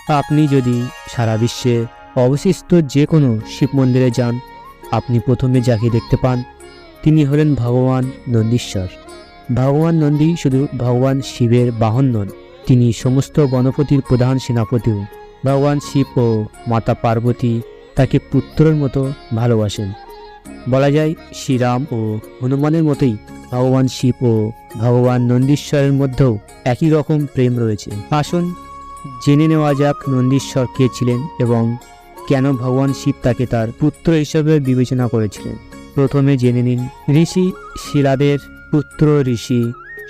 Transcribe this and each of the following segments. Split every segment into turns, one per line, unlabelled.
আপনি যদি সারা বিশ্বে অবশিষ্ট যে কোনো শিব মন্দিরে যান, আপনি প্রথমে যাকে দেখতে পান তিনি হলেন ভগবান নন্দীশ্বর। ভগবান নন্দী শুধু ভগবান শিবের বাহন নন, তিনি সমস্ত গণপতির প্রধান সেনাপতিও। ভগবান শিব ও মাতা পার্বতী তাকে পুত্রের মতো ভালোবাসেন। বলা যায় শ্রীরাম ও হনুমানের মতোই ভগবান শিব ও ভগবান নন্দীশ্বরের মধ্যেও একই রকম প্রেম রয়েছে। আসুন জেনে নেওয়া যাক নন্দীশ্বর কে ছিলেন এবং কেন ভগবান শিব তাকে তার পুত্র হিসেবে বিবেচনা করেছিলেন। প্রথমে জেনে নিন, ঋষি শিলাদের পুত্র ঋষি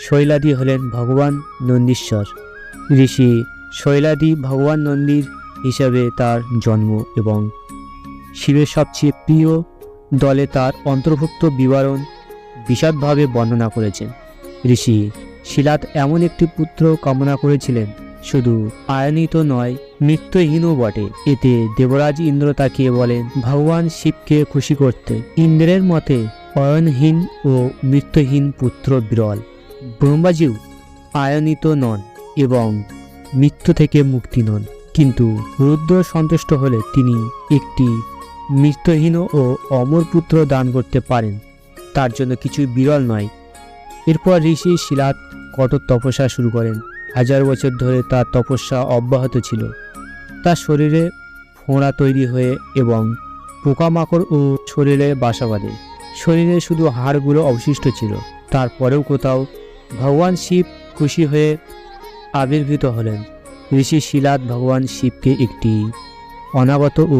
শৈলাদি হলেন ভগবান নন্দীশ্বর। ঋষি শৈলাদি ভগবান নন্দীর হিসাবে তার জন্ম এবং শিবের সবচেয়ে প্রিয় দলে তার অন্তর্ভুক্ত বিবরণ বিশদভাবে বর্ণনা করেছেন। ঋষি শিলাদ এমন একটি পুত্র কামনা করেছিলেন, শুধু আয়নিত নয়, মৃত্যুহীনও বটে। এতে দেবরাজ ইন্দ্র তাকে বলেন ভগবান শিবকে খুশি করতে। ইন্দ্রের মতে অয়নহীন ও মৃত্যুহীন পুত্র বিরল। ব্রহ্মাজিও আয়নিত নন এবং মৃত্যু থেকে মুক্তি নন, কিন্তু রুদ্র সন্তুষ্ট হলে তিনি একটি মৃত্যুহীন ও অমর পুত্র দান করতে পারেন, তার জন্য কিছুই বিরল নয়। এরপর ঋষি শিলাদ কঠোর তপস্যা শুরু করেন। 1000 বছর ধরে তার তপস্যা অব্যাহত ছিল। তার শরীরে ফোঁড়া তৈরি হয়ে এবং পোকামাকড় ও শরীরে বাসা বাঁধে। শরীরে শুধু হাড়গুলো অবশিষ্ট ছিল। তারপরেও কোথাও ভগবান শিব খুশি হয়ে আবির্ভূত হলেন। ঋষি শিলাদ ভগবান শিবকে একটি অনাগত ও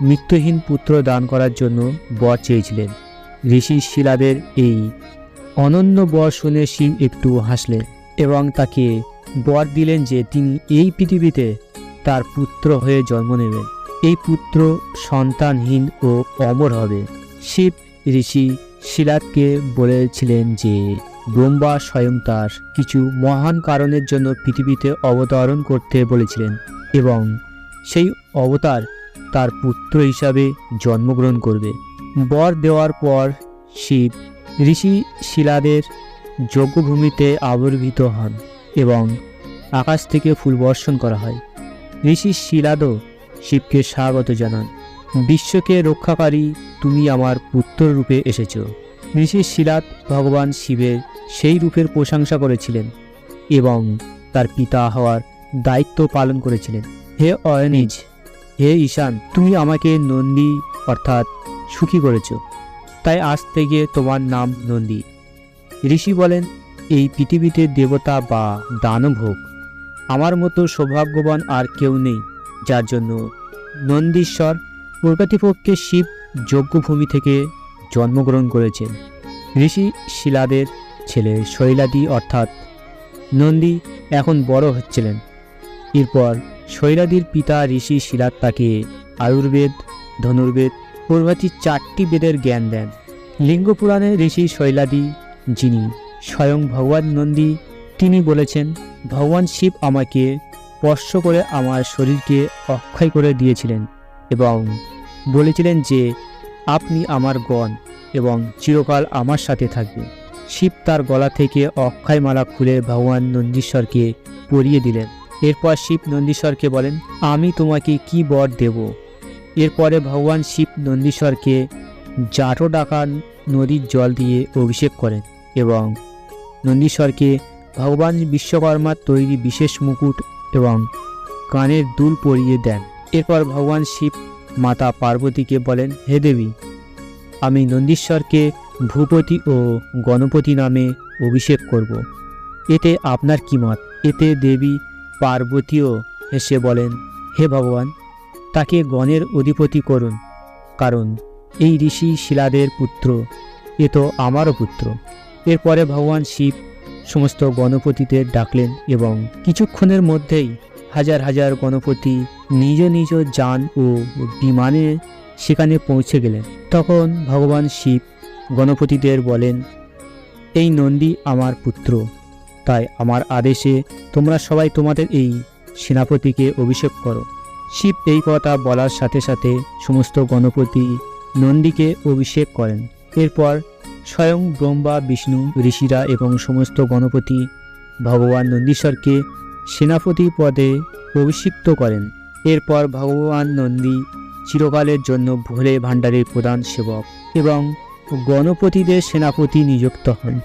মৃত্যুহীন পুত্র দান করার জন্য বর চেয়েছিলেন। ঋষি শিলাদের এই অনন্য বর শুনে শিব একটু হাসলেন এবং তাকে বর দিলেন যে তিনি এই পৃথিবীতে তার পুত্র হয়ে জন্ম নেবেন। এই পুত্র সন্তানহীন ও অমর হবে। শিব ঋষি শিলাদকে বলেছিলেন যে ব্রহ্মা স্বয়ং তার কিছু মহান কারণের জন্য পৃথিবীতে অবতরণ করতে বলেছিলেন এবং সেই অবতার তার পুত্র হিসাবে জন্মগ্রহণ করবে। বর দেওয়ার পর শিব ঋষি শিলাদের যজ্ঞভূমিতে আবির্ভূত হন এবং আকাশ থেকে ফুল বর্ষণ করা হয়। ঋষি শিলাদও শিবকে স্বাগত জানান। বিশ্বকে রক্ষাকারী, তুমি আমার পুত্র রূপে এসেছ। ঋষি শিলাদ ভগবান শিবের সেই রূপের প্রশংসা করেছিলেন এবং তার পিতা হওয়ার দায়িত্ব পালন করেছিলেন। হে অয়নিজ, হে ঈশান, তুমি আমাকে নন্দী অর্থাৎ সুখী করেছ, তাই আজ থেকে তোমার নাম নন্দী। ঋষি বলেন, এই পৃথিবীতে দেবতা বা দানব হোক, আমার মতো সৌভাগ্যবান আর কেউ নেই, যার জন্য নন্দীশ্বর। প্রকৃতপক্ষে শিব যজ্ঞভূমি থেকে জন্মগ্রহণ করেছেন। ঋষি শিলাদের ছেলে শৈলাদি অর্থাৎ নন্দী এখন বড় হচ্ছিলেন। এরপর শৈলাদির পিতা ঋষি শিলাদ তাকে আয়ুর্বেদ, ধনুর্বেদ প্রভৃতি 4টি বেদের জ্ঞান দেন। লিঙ্গ পুরাণে ঋষি শৈলাদি, যিনি স্বয়ং ভগবান নন্দী, তিনি বলেছেন ভগবান শিব আমাকে স্পর্শ করে আমার শরীরকে অক্ষয় করে দিয়েছিলেন এবং বলেছিলেন যে আপনি আমার গণ এবং চিরকাল আমার সাথে থাকবেন। শিব তার গলা থেকে অক্ষয় মালা খুলে ভগবান নন্দীশ্বরকে পরিয়ে দিলেন। এরপর শিব নন্দীশ্বরকে বলেন, আমি তোমাকে কি বর দেব। এরপরে ভগবান শিব নন্দীশ্বরকে জাটো ডাকা নদীর জল দিয়ে অভিষেক করেন এবং নন্দীশ্বরকে ভগবান বিশ্বকর্মার তৈরি বিশেষ মুকুট এবং কানের দুল পরিয়ে দেন। এরপর ভগবান শিব মাতা পার্বতীকে বলেন, হে দেবী, আমি নন্দীশ্বরকে ভূপতি ও গণপতি নামে অভিষেক করব। এতে আপনার কি মত। এতে দেবী পার্বতীও হেসে বলেন, হে ভগবান, তাকে গণের অধিপতি করুন, কারণ এই ঋষি শিলাদের পুত্র, এ তো আমারও পুত্র। এরপরে ভগবান শিব সমস্ত গণপতিদের ডাকলেন এবং কিছুক্ষণের মধ্যেই হাজার হাজার গণপতি নিজ নিজ যান ও বিমানে সেখানে পৌঁছে গেলেন। তখন ভগবান শিব গণপতিদের বলেন, এই নন্দী আমার পুত্র, তাই আমার আদেশে তোমরা সবাই তোমাদের এই সেনাপতিকে অভিষেক করো। শিব এই কথা বলার সাথে সাথে সমস্ত গণপতি নন্দীকে অভিষেক করেন। এরপর স্বয়ং ব্রহ্মা, বিষ্ণু, ঋষিরা এবং সমস্ত গণপতি ভগবান নন্দীশ্বরকে সেনাপতি পদে অভিষিক্ত করেন। এরপর ভগবান নন্দী চিরকালের জন্য ভোলে ভাণ্ডারের প্রধান সেবক এবং গণপতিদের সেনাপতি নিযুক্ত হন।